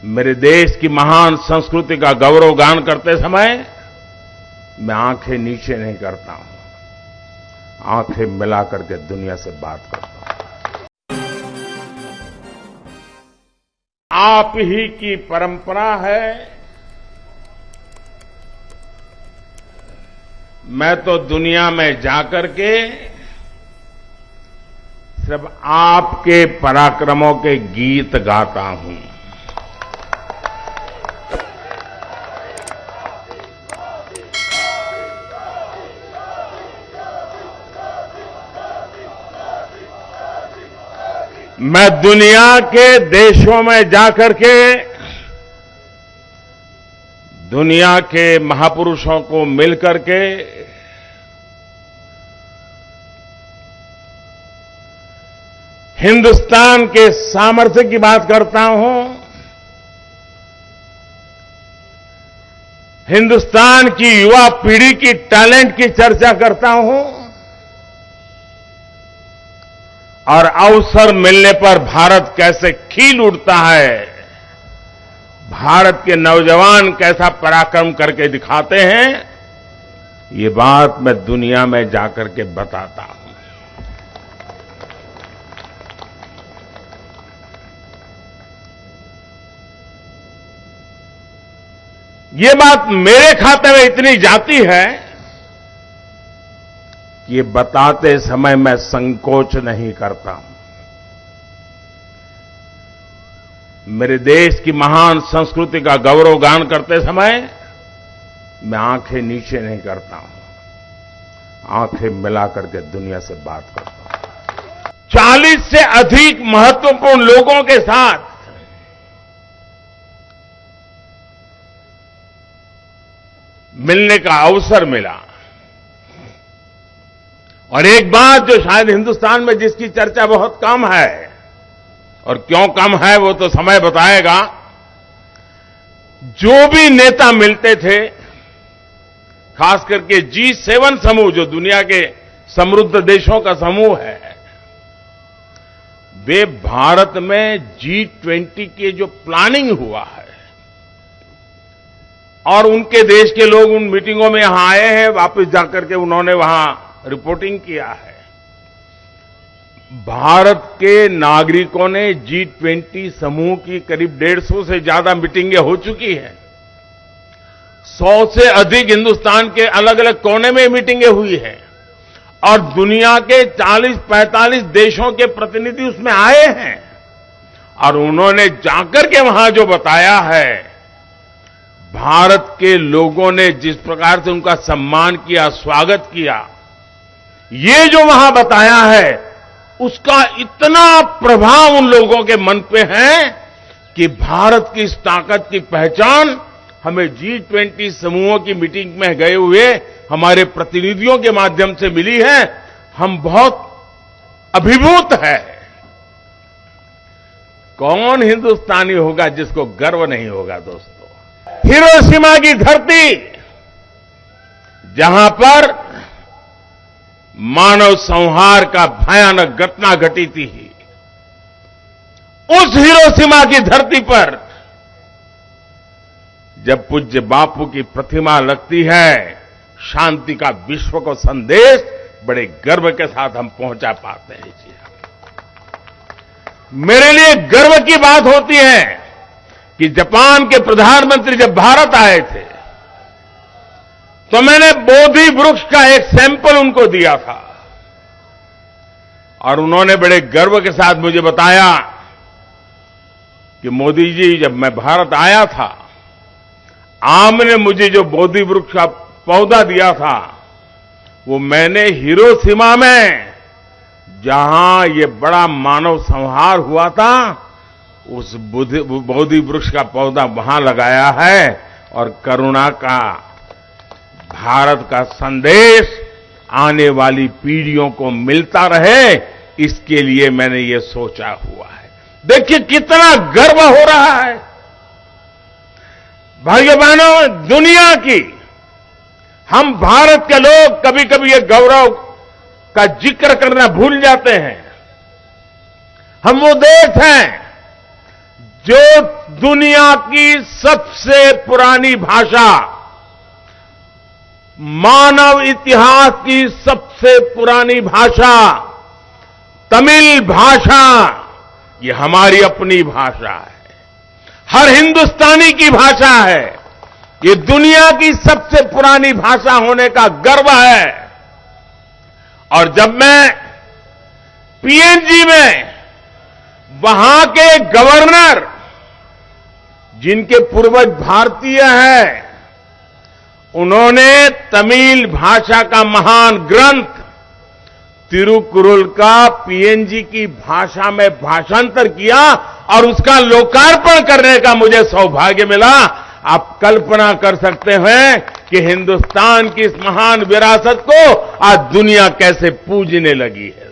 मेरे देश की महान संस्कृति का गौरवगान करते समय मैं आंखें नीचे नहीं करता हूं, आंखें मिला करके दुनिया से बात करता हूं। आप ही की परंपरा है। मैं तो दुनिया में जाकर के सिर्फ आपके पराक्रमों के गीत गाता हूं। मैं दुनिया के देशों में जाकर के दुनिया के महापुरुषों को मिलकर के हिंदुस्तान के सामर्थ्य की बात करता हूं, हिंदुस्तान की युवा पीढ़ी की टैलेंट की चर्चा करता हूं और अवसर मिलने पर भारत कैसे खिल उठता है, भारत के नौजवान कैसा पराक्रम करके दिखाते हैं, ये बात मैं दुनिया में जाकर के बताता हूं। ये बात मेरे खाते में इतनी जाती है कि ये बताते समय मैं संकोच नहीं करता हूं। मेरे देश की महान संस्कृति का गौरवगान करते समय मैं आंखें नीचे नहीं करता हूं, आंखें मिला करके दुनिया से बात करता हूं। 40 से अधिक महत्वपूर्ण लोगों के साथ मिलने का अवसर मिला और एक बात जो शायद हिंदुस्तान में जिसकी चर्चा बहुत कम है, और क्यों कम है वो तो समय बताएगा, जो भी नेता मिलते थे, खास करके G7 समूह जो दुनिया के समृद्ध देशों का समूह है, वे भारत में G20 के जो प्लानिंग हुआ है और उनके देश के लोग उन मीटिंगों में यहां आए हैं, वापस जाकर के उन्होंने वहां रिपोर्टिंग किया है। भारत के नागरिकों ने G20 समूह की करीब 150 से ज्यादा मीटिंगें हो चुकी हैं। 100 से अधिक हिंदुस्तान के अलग अलग कोने में मीटिंगें हुई हैं और दुनिया के 40-45 देशों के प्रतिनिधि उसमें आए हैं और उन्होंने जाकर के वहां जो बताया है, भारत के लोगों ने जिस प्रकार से उनका सम्मान किया, स्वागत किया, ये जो वहां बताया है, उसका इतना प्रभाव उन लोगों के मन पे है कि भारत की इस ताकत की पहचान हमें G20 समूहों की मीटिंग में गए हुए हमारे प्रतिनिधियों के माध्यम से मिली है। हम बहुत अभिभूत है। कौन हिंदुस्तानी होगा जिसको गर्व नहीं होगा दोस्तों। हिरोशिमा की धरती, जहां पर मानव संहार का भयानक घटना घटी थी, उस हिरोशिमा की धरती पर जब पूज्य बापू की प्रतिमा लगती है, शांति का विश्व को संदेश बड़े गर्व के साथ हम पहुंचा पाते हैं। जी, मेरे लिए गर्व की बात होती है कि जापान के प्रधानमंत्री जब भारत आए थे तो मैंने बोधि वृक्ष का एक सैंपल उनको दिया था और उन्होंने बड़े गर्व के साथ मुझे बताया कि मोदी जी, जब मैं भारत आया था, आपने मुझे जो बोधि वृक्ष का पौधा दिया था, वो मैंने हिरोशिमा में, जहां ये बड़ा मानव संहार हुआ था, उस बोधि वृक्ष का पौधा वहां लगाया है और करुणा का, भारत का संदेश आने वाली पीढ़ियों को मिलता रहे, इसके लिए मैंने ये सोचा हुआ है। देखिए कितना गर्व हो रहा है। भाइयों बहनों, दुनिया की, हम भारत के लोग कभी कभी ये गौरव का जिक्र करना भूल जाते हैं। हम वो देश हैं जो दुनिया की सबसे पुरानी भाषा, मानव इतिहास की सबसे पुरानी भाषा तमिल भाषा, ये हमारी अपनी भाषा है, हर हिंदुस्तानी की भाषा है। ये दुनिया की सबसे पुरानी भाषा होने का गर्व है। और जब मैं पीएनजी में वहां के गवर्नर, जिनके पूर्वज भारतीय हैं, उन्होंने तमिल भाषा का महान ग्रंथ तिरुकुरल का पीएनजी की भाषा में भाषांतर किया और उसका लोकार्पण करने का मुझे सौभाग्य मिला। आप कल्पना कर सकते हैं कि हिंदुस्तान की इस महान विरासत को आज दुनिया कैसे पूजने लगी है।